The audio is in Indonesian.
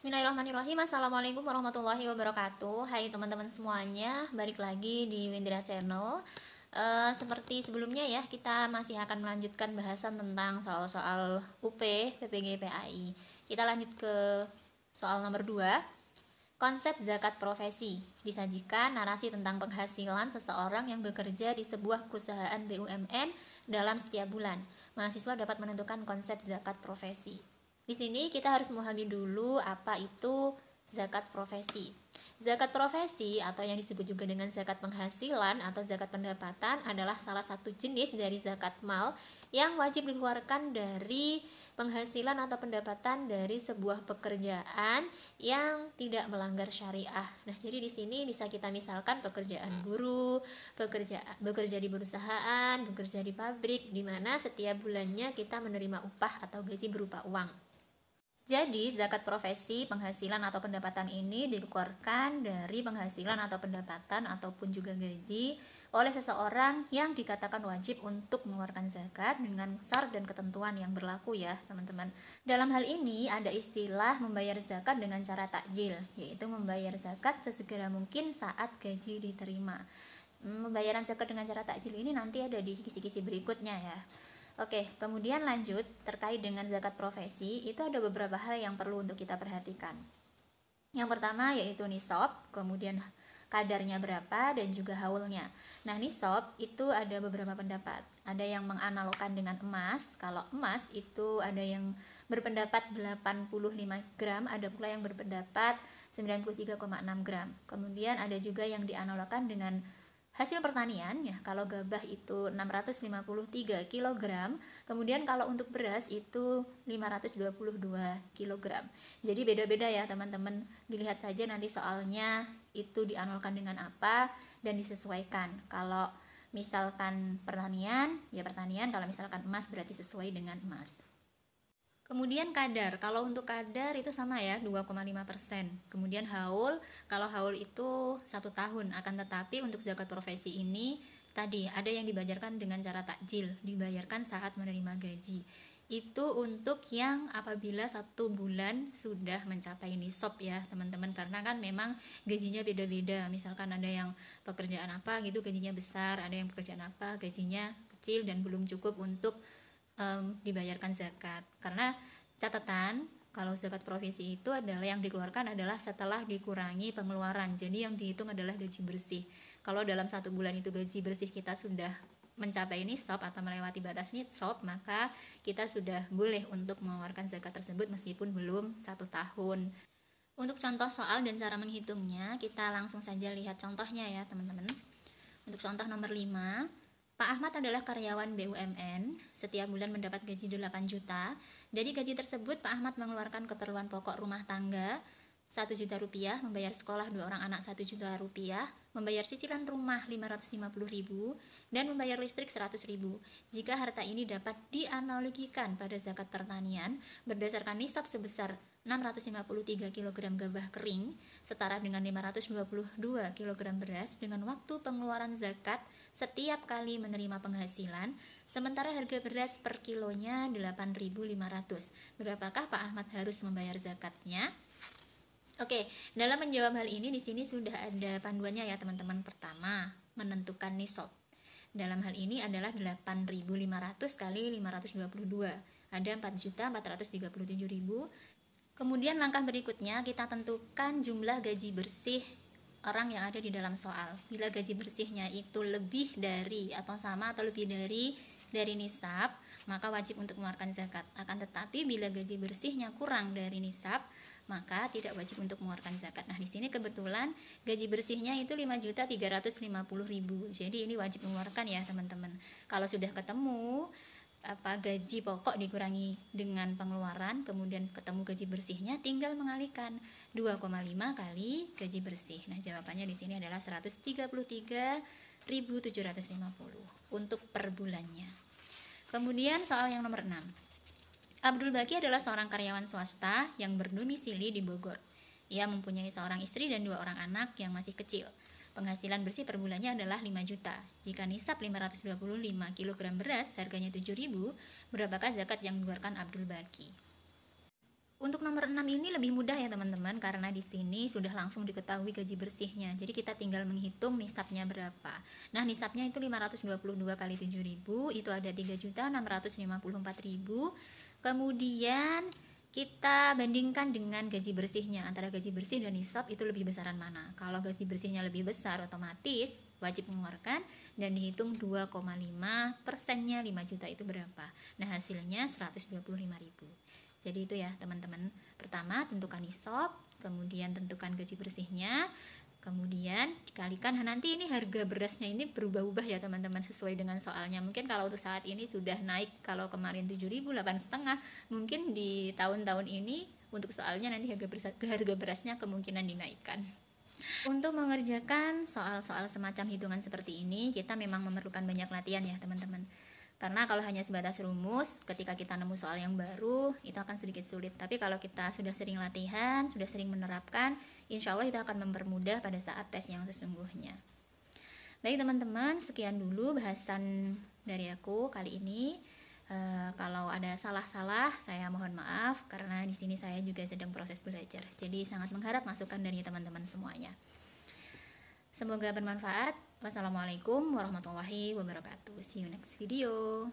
Bismillahirrahmanirrahim. Assalamualaikum warahmatullahi wabarakatuh. Hai teman-teman semuanya, balik lagi di Windra Channel. Seperti sebelumnya ya, kita masih akan melanjutkan bahasan tentang soal-soal UP, PPG, PAI. Kita lanjut ke soal nomor 2. Konsep zakat profesi. Disajikan narasi tentang penghasilan seseorang yang bekerja di sebuah perusahaan BUMN dalam setiap bulan. Mahasiswa dapat menentukan konsep zakat profesi. Di sini kita harus memahami dulu apa itu zakat profesi. Zakat profesi atau yang disebut juga dengan zakat penghasilan atau zakat pendapatan adalah salah satu jenis dari zakat mal yang wajib dikeluarkan dari penghasilan atau pendapatan dari sebuah pekerjaan yang tidak melanggar syariah. Nah, jadi di sini bisa kita misalkan pekerjaan guru, bekerja di perusahaan, bekerja di pabrik, di mana setiap bulannya kita menerima upah atau gaji berupa uang. Jadi, zakat profesi, penghasilan atau pendapatan ini dikeluarkan dari penghasilan atau pendapatan ataupun juga gaji oleh seseorang yang dikatakan wajib untuk mengeluarkan zakat dengan syarat dan ketentuan yang berlaku ya, teman-teman. Dalam hal ini ada istilah membayar zakat dengan cara takjil, yaitu membayar zakat sesegera mungkin saat gaji diterima. Pembayaran zakat dengan cara takjil ini nanti ada di kisi-kisi berikutnya ya. Oke, kemudian lanjut terkait dengan zakat profesi, itu ada beberapa hal yang perlu untuk kita perhatikan. Yang pertama yaitu nisab, kemudian kadarnya berapa dan juga haulnya. Nah, nisab itu ada beberapa pendapat. Ada yang menganalogkan dengan emas. Kalau emas itu ada yang berpendapat 85 gram, ada pula yang berpendapat 93,6 gram. Kemudian ada juga yang dianalogkan dengan hasil pertanian ya, kalau gabah itu 653 kg, kemudian kalau untuk beras itu 522 kg. Jadi beda-beda ya teman-teman, dilihat saja nanti soalnya itu dianalogkan dengan apa dan disesuaikan. Kalau misalkan pertanian, ya pertanian, kalau misalkan emas berarti sesuai dengan emas. Kemudian kadar, kalau untuk kadar itu sama ya, 2,5%. Kemudian haul, kalau haul itu 1 tahun, akan tetapi untuk zakat profesi ini tadi ada yang dibayarkan dengan cara takjil, dibayarkan saat menerima gaji. Itu untuk yang apabila 1 bulan sudah mencapai nisab ya teman-teman, karena kan memang gajinya beda-beda. Misalkan ada yang pekerjaan apa gitu gajinya besar, ada yang pekerjaan apa gajinya kecil dan belum cukup untuk dibayarkan zakat. Karena catatan kalau zakat profesi itu adalah yang dikeluarkan adalah setelah dikurangi pengeluaran, jadi yang dihitung adalah gaji bersih. Kalau dalam 1 bulan itu gaji bersih kita sudah mencapai nisab atau melewati batas nisab, maka kita sudah boleh untuk mengeluarkan zakat tersebut meskipun belum 1 tahun. Untuk contoh soal dan cara menghitungnya, kita langsung saja lihat contohnya ya teman-teman. Untuk contoh nomor 5, Pak Ahmad adalah karyawan BUMN, setiap bulan mendapat gaji 8 juta. Dari gaji tersebut, Pak Ahmad mengeluarkan keperluan pokok rumah tangga 1 juta rupiah, membayar sekolah 2 orang anak 1 juta rupiah, membayar cicilan rumah 550.000, dan membayar listrik 100.000. Jika harta ini dapat dianalogikan pada zakat pertanian, berdasarkan nisab sebesar 653 kg gabah kering, setara dengan 522 kg beras dengan waktu pengeluaran zakat setiap kali menerima penghasilan, sementara harga beras per kilonya 8.500. Berapakah Pak Ahmad harus membayar zakatnya? Oke, dalam menjawab hal ini di sini sudah ada panduannya ya teman-teman. Pertama, menentukan nisab. Dalam hal ini adalah 8.500 kali 522. Ada 4.437.000. Kemudian langkah berikutnya kita tentukan jumlah gaji bersih orang yang ada di dalam soal. Bila gaji bersihnya itu lebih dari atau sama atau lebih dari nisab, maka wajib untuk mengeluarkan zakat. Akan tetapi bila gaji bersihnya kurang dari nisab, maka tidak wajib untuk mengeluarkan zakat. Nah, di sini kebetulan gaji bersihnya itu 5.350.000. Jadi ini wajib mengeluarkan ya, teman-teman. Kalau sudah ketemu gaji pokok dikurangi dengan pengeluaran, kemudian ketemu gaji bersihnya, tinggal mengalihkan 2,5 kali gaji bersih. Nah, jawabannya di sini adalah 133.750 untuk per bulannya. Kemudian soal yang nomor 6. Abdul Baki adalah seorang karyawan swasta yang berdomisili di Bogor. Ia mempunyai seorang istri dan 2 orang anak yang masih kecil. Penghasilan bersih per bulannya adalah 5 juta. Jika nisab 525 kg beras harganya 7.000, berapakah zakat yang dikeluarkan Abdul Baki? Untuk nomor 6 ini lebih mudah ya teman-teman, karena di sini sudah langsung diketahui gaji bersihnya. Jadi kita tinggal menghitung nisabnya berapa. Nah, nisabnya itu 522 kali 7.000, itu ada 3.654.000. Kemudian kita bandingkan dengan gaji bersihnya. Antara gaji bersih dan nisab itu lebih besaran mana? Kalau gaji bersihnya lebih besar, otomatis wajib mengeluarkan dan dihitung 2,5%-nya 5 juta itu berapa. Nah, hasilnya 125.000. Jadi itu ya teman-teman. Pertama tentukan nisab, kemudian tentukan gaji bersihnya, kemudian dikalikan. Nah, nanti ini harga berasnya ini berubah-ubah ya teman-teman, sesuai dengan soalnya. Mungkin kalau untuk saat ini sudah naik, kalau kemarin 7.000, 8,5, mungkin di tahun-tahun ini untuk soalnya nanti harga berasnya kemungkinan dinaikkan. Untuk mengerjakan soal-soal semacam hitungan seperti ini, kita memang memerlukan banyak latihan ya teman-teman. Karena kalau hanya sebatas rumus, ketika kita nemu soal yang baru, itu akan sedikit sulit. Tapi kalau kita sudah sering latihan, sudah sering menerapkan, insya Allah itu akan mempermudah pada saat tes yang sesungguhnya. Baik teman-teman, sekian dulu bahasan dari aku kali ini. Kalau ada salah-salah, saya mohon maaf, karena di sini saya juga sedang proses belajar. Jadi sangat mengharap masukan dari teman-teman semuanya. Semoga bermanfaat. Wassalamualaikum warahmatullahi wabarakatuh. See you next video.